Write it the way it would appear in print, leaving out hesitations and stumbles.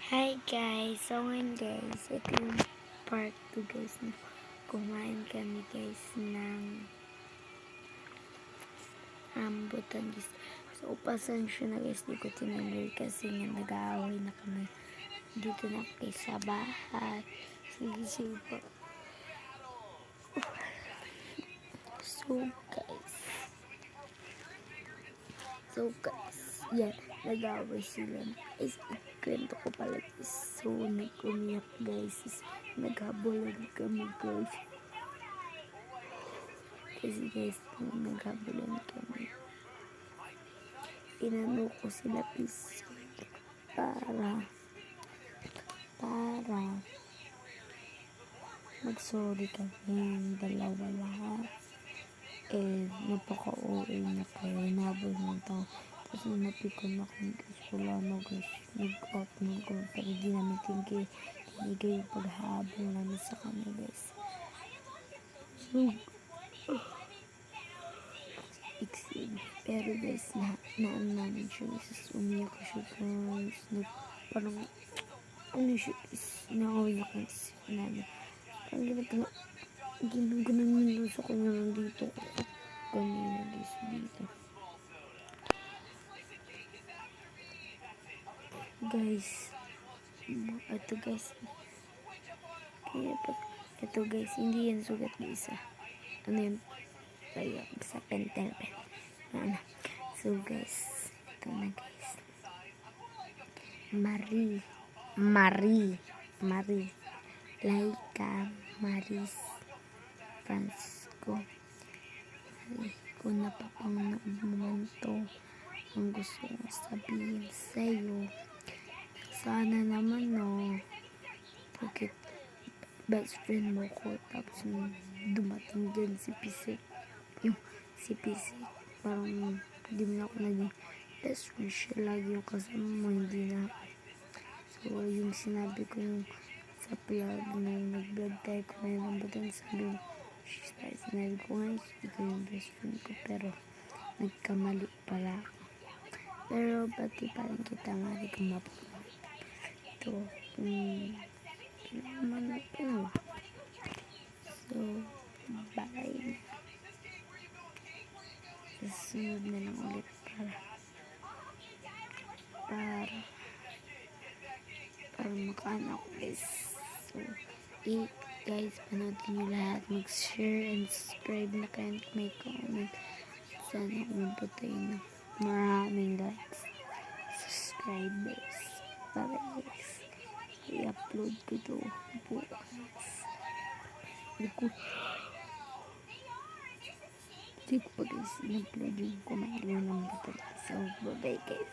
Hi guys! So ngayon guys, ito yung part 2 guys na kumain kami guys ng rambutan guys. So pasensya na guys, di ko tinuloy kasi nga nag-aaway na kami. Dito na kayo sa bahay. Sige po. So guys, yan, nag-aaway sila. Kwento ko pala guys. So nag-umiyak guys. Naghabulan kami guys. Kasi guys, naghabulan kami. Inano ko sila is para mag-sorry kami yung dalawa lahat. Napaka-OA na kayo. Nabol ng tao. Tapos napikon ako guys. Wala na guys. Nag-out na ko. Pero di namin tinigay yung paghabol namin sa kanya guys. Pero guys, naan namin siya guys. Umiyak siya guys. Parang, ano siya guys. Nauyak na siya namin. Parang ginaganan nila sa kanya nandito ko. Kanina guys dito. Guys, ito guys. Ito guys, hindi yan sugat guys. Ano yan? Kaya sa pentel pen. Ano? So guys, ito na guys. Marie, Laika, Maris, Francisco. Kung napapangnaman to, ang gusto kong sabihin sa'yo, sana naman no, bakit best friend mo ko, tapos dumating dyan si Pisik, parang hindi mo na ako naging best friend, siya lagi yung kasama mo, hindi na. So yung sinabi ko yung sa vlog, nung nag-vlog tayo ko na yung rambutan, sinabi ko nga, ikaw yung best friend ko, pero nagkamali pala ako. Pero pati pa rin kita mali kung mapapalit. Ito, naman ito. So, bye. Susunod na lang ulit para makaano ako guys. So, guys, panoodin nyo lahat. Mag-share and subscribe na kayo at may comment. Sana umabot tayo ng maraming likes. Subscribers. Bye guys. I-upload ko ito bukas. Hindi ko pa guys in-upload yung kumain ng buto. So, bye guys.